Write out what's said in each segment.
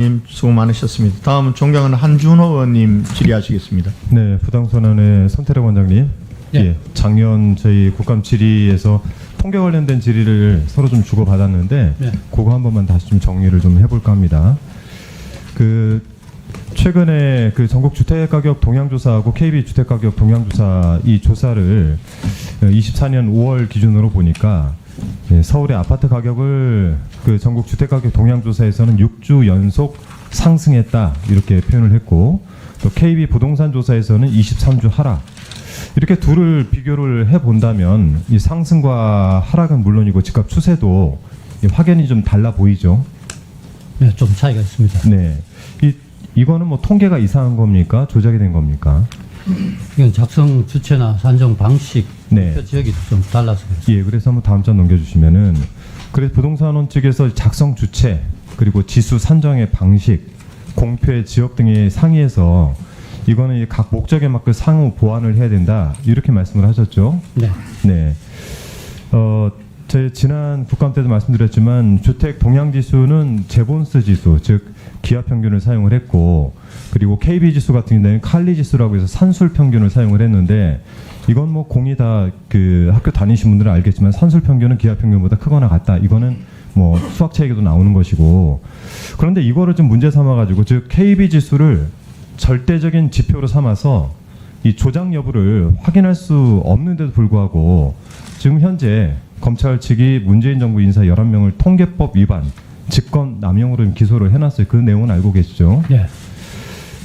님 수고 많으셨습니다. 다음은 존경하는 한준호 의원님 질의하시겠습니다. 네, 부당선언의 선태락 원장님. 예, 작년 저희 국감 질의에서 통계 관련된 질의를 서로 좀 주고받았는데 그거 한 번만 다시 좀 정리를 좀 해볼까 합니다. 최근에 전국 주택가격 동향조사하고 KB 주택가격 동향조사 이 조사를 24년 5월 기준으로 보니까 서울의 아파트 가격을 전국 주택가격 동향조사에서는 6주 연속 상승했다 이렇게 표현을 했고, 또 KB 부동산 조사에서는 23주 하락. 이렇게 둘을 비교를 해본다면 이 상승과 하락은 물론이고 집값 추세도 확연히 좀 달라 보이죠. 네, 좀 차이가 있습니다. 네, 이거는 뭐 통계가 이상한 겁니까? 조작이 된 겁니까? 이건 작성 주체나 산정 방식, 네. 지역이 좀 달라서 그렇습니다. 예, 그래서 한번 다음 장 넘겨주시면은, 그래서 부동산원 측에서 작성 주체 그리고 지수 산정의 방식, 공표의 지역 등에 상의해서 이거는 각 목적에 맞게 상호 보완을 해야 된다 이렇게 말씀을 하셨죠. 네. 네. 제 지난 국감 때도 말씀드렸지만 주택 동향 지수는 제본스 지수, 즉 기하 평균을 사용을 했고, 그리고 KB 지수 같은 경우에는 칼리 지수라고 해서 산술 평균을 사용을 했는데, 이건 뭐 공이 다 학교 다니신 분들은 알겠지만 산술 평균은 기하 평균보다 크거나 같다. 이거는 뭐 수학 책에도 나오는 것이고, 그런데 이거를 좀 문제 삼아 가지고, 즉 KB 지수를 절대적인 지표로 삼아서 이 조작 여부를 확인할 수 없는데도 불구하고 지금 현재 검찰 측이 문재인 정부 인사 11명을 통계법 위반, 직권 남용으로 기소를 해놨어요. 그 내용은 알고 계시죠? 네.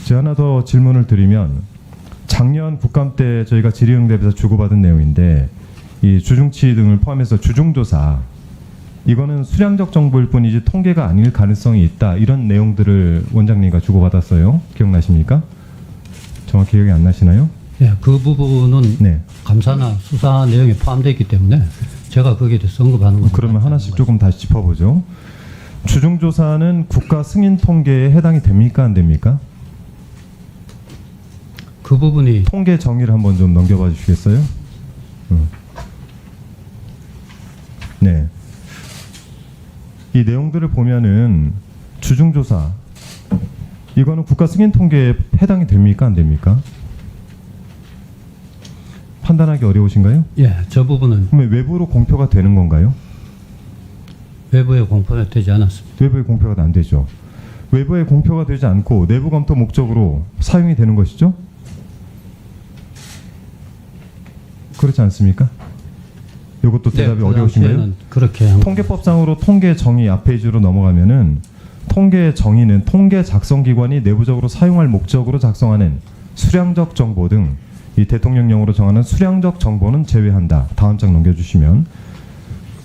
제가 하나 더 질문을 드리면, 작년 국감 때 저희가 질의응답에서 주고받은 내용인데, 이 주중치 등을 포함해서 주중조사, 이거는 수량적 정보일 뿐이지 통계가 아닐 가능성이 있다, 이런 내용들을 원장님과 주고받았어요. 기억나십니까? 정확히 기억이 안 나시나요? 네, 그 부분은 네. 감사나 수사 내용에 포함되어 있기 때문에 제가 거기에 대해서 언급하는 건 그러면 하나씩 조금 다시 짚어보죠. 주중조사는 국가 승인 통계에 해당이 됩니까? 안 됩니까? 그 부분이 통계 정의를 한번 좀 넘겨봐 주시겠어요? 네. 이 내용들을 보면은 주중조사, 이거는 국가 승인 통계에 해당이 됩니까? 안 됩니까? 판단하기 어려우신가요? 예, 저 부분은 그러면 외부로 공표가 되는 건가요? 외부에 공표가 되지 않았습니다. 외부에 공표가 안 되죠. 외부에 공표가 되지 않고 내부 검토 목적으로 사용이 되는 것이죠? 그렇지 않습니까? 이것도 대답이 그 어려우신가요? 당시에는 그렇게 한 통계법상으로 통계 정의 앞 페이지로 넘어가면은, 통계 정의는 통계 작성 기관이 내부적으로 사용할 목적으로 작성하는 수량적 정보 등 이 대통령령으로 정하는 수량적 정보는 제외한다. 다음 장 넘겨주시면,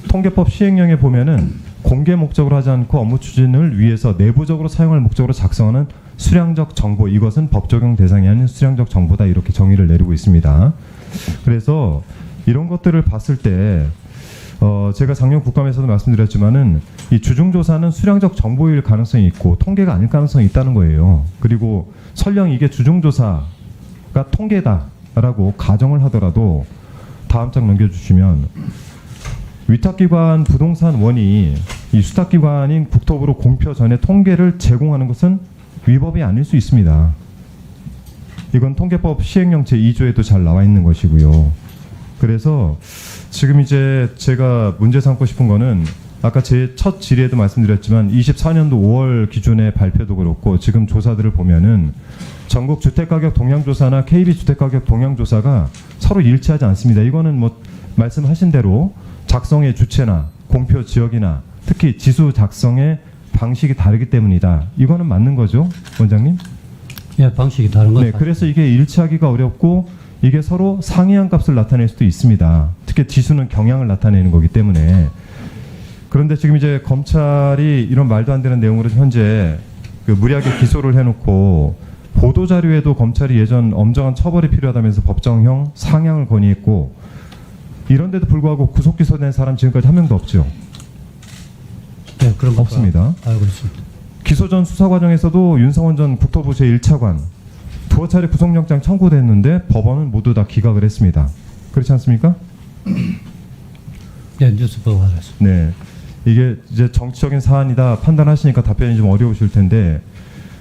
통계법 시행령에 보면은 공개 목적으로 하지 않고 업무 추진을 위해서 내부적으로 사용할 목적으로 작성하는 수량적 정보, 이것은 법 적용 대상이 아닌 수량적 정보다, 이렇게 정의를 내리고 있습니다. 그래서 이런 것들을 봤을 때 제가 작년 국감에서도 말씀드렸지만은 이 주중조사는 수량적 정보일 가능성이 있고 통계가 아닐 가능성이 있다는 거예요. 그리고 설령 이게 주중조사가 통계다라고 가정을 하더라도, 다음 장 넘겨주시면, 위탁기관 부동산원이 이 수탁기관인 국토부로 공표 전에 통계를 제공하는 것은 위법이 아닐 수 있습니다. 이건 통계법 시행령 제2조에도 잘 나와 있는 것이고요. 그래서 지금 이제 제가 문제 삼고 싶은 거는, 아까 제 첫 질의에도 말씀드렸지만 24년도 5월 기준의 발표도 그렇고 지금 조사들을 보면은 전국 주택가격 동향조사나 KB 주택가격 동향조사가 서로 일치하지 않습니다. 이거는 뭐 말씀하신 대로 작성의 주체나 공표 지역이나 특히 지수 작성의 방식이 다르기 때문이다. 이거는 맞는 거죠, 원장님? 예, 방식이 다른 건 네, 그래서 이게 일치하기가 어렵고 이게 서로 상이한 값을 나타낼 수도 있습니다. 특히 지수는 경향을 나타내는 거기 때문에. 그런데 지금 이제 검찰이 이런 말도 안 되는 내용으로 현재 무리하게 기소를 해놓고, 보도 자료에도 검찰이 예전 엄정한 처벌이 필요하다면서 법정형 상향을 건의했고, 이런데도 불구하고 구속 기소된 사람 지금까지 한 명도 없죠. 네, 그런 거 없습니다. 알고 있습니다. 기소 전 수사 과정에서도 윤성원 전 국토부 제1차관 두어 차례 구속영장 청구됐는데 법원은 모두 다 기각을 했습니다. 그렇지 않습니까? 네, 뉴스 보고 알았습니다. 네. 이게 이제 정치적인 사안이다 판단하시니까 답변이 좀 어려우실 텐데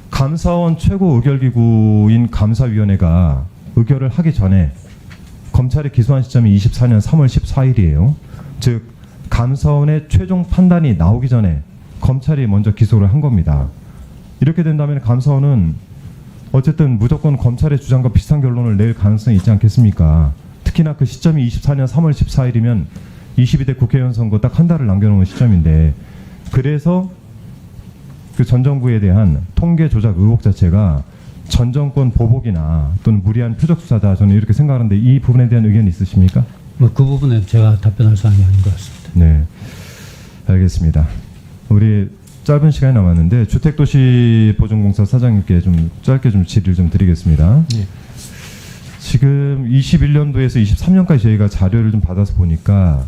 감사원 최고 의결기구인 감사위원회가 의결을 하기 전에 검찰이 기소한 시점이 24년 3월 14일이에요. 즉 감사원의 최종 판단이 나오기 전에 검찰이 먼저 기소를 한 겁니다. 이렇게 된다면 감사원은 어쨌든 무조건 검찰의 주장과 비슷한 결론을 낼 가능성이 있지 않겠습니까? 특히나 그 시점이 24년 3월 14일이면 22대 국회의원 선거 딱 한 달을 남겨놓은 시점인데 그래서 그 전 정부에 대한 통계 조작 의혹 자체가 전 정권 보복이나 또는 무리한 표적 수사다 저는 이렇게 생각하는데 이 부분에 대한 의견이 있으십니까? 뭐 그 부분에 제가 답변할 사항이 아닌 것 같습니다. 네, 알겠습니다. 우리 짧은 시간이 남았는데 주택도시보증공사 사장님께 좀 짧게 좀 질의를 좀 드리겠습니다. 예. 지금 21년도에서 23년까지 저희가 자료를 좀 받아서 보니까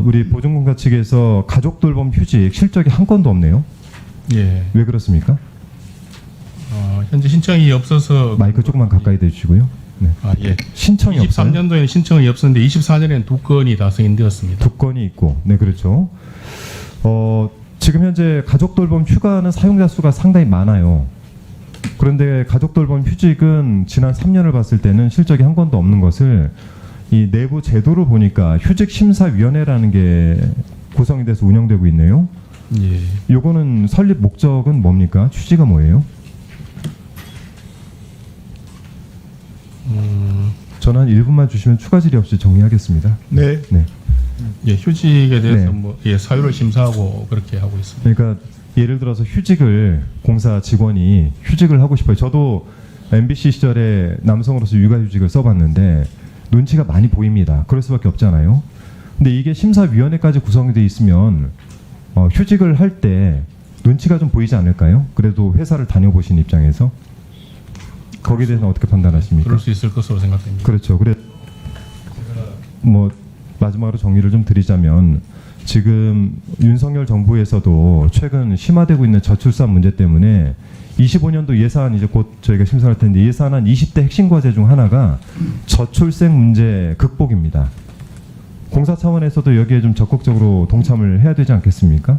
우리 보증공사 측에서 가족돌봄 휴직 실적이 한 건도 없네요. 예. 왜 그렇습니까? 현재 신청이 없어서 마이크 조금만 가까이 대주시고요. 네. 예. 신청이 없어요. 23년도에는 신청이 없었는데 24년에는 2건이 다 승인되었습니다. 2건이 있고, 네 그렇죠. 지금 현재 가족돌봄 휴가는 사용자 수가 상당히 많아요. 그런데 가족돌봄 휴직은 지난 3년을 봤을 때는 실적이 한 건도 없는 것을 이 내부 제도를 보니까 휴직심사위원회라는 게 구성이 돼서 운영되고 있네요. 예. 요거는 설립 목적은 뭡니까? 취지가 뭐예요? 저는 한 1분만 주시면 추가 질의 없이 정리하겠습니다. 네. 네. 예, 휴직에 대해서 네. 사유를 심사하고 그렇게 하고 있습니다. 그러니까 예를 들어서 휴직을 공사 직원이 휴직을 하고 싶어요. 저도 MBC 시절에 남성으로서 육아휴직을 써봤는데 눈치가 많이 보입니다. 그럴 수밖에 없잖아요. 근데 이게 심사위원회까지 구성이 돼 있으면 휴직을 할 때 눈치가 좀 보이지 않을까요? 그래도 회사를 다녀보신 입장에서 거기에 대해서는 어떻게 판단하십니까? 그럴 수 있을 것으로 생각됩니다. 그렇죠. 그래 뭐 마지막으로 정리를 좀 드리자면 지금 윤석열 정부에서도 최근 심화되고 있는 저출산 문제 때문에 25년도 예산 이제 곧 저희가 심사할 텐데 예산안 20대 핵심 과제 중 하나가 저출생 문제 극복입니다. 공사 차원에서도 여기에 좀 적극적으로 동참을 해야 되지 않겠습니까?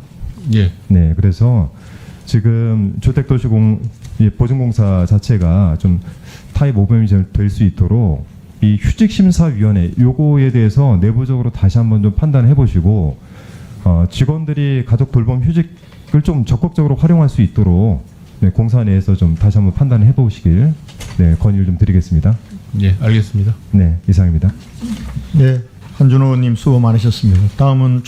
예. 네, 그래서 지금 주택도시보증공사 자체가 좀 타입 오범이 될 수 있도록 이 휴직심사위원회 요거에 대해서 내부적으로 다시 한번 좀 판단해 보시고 직원들이 가족 돌봄 휴직을 좀 적극적으로 활용할 수 있도록 네, 공사 내에서 좀 다시 한번 판단해 보시길 네, 건의를 좀 드리겠습니다. 예, 알겠습니다. 네, 이상입니다. 네. 한준호 의원님 수고 많으셨습니다. 다음은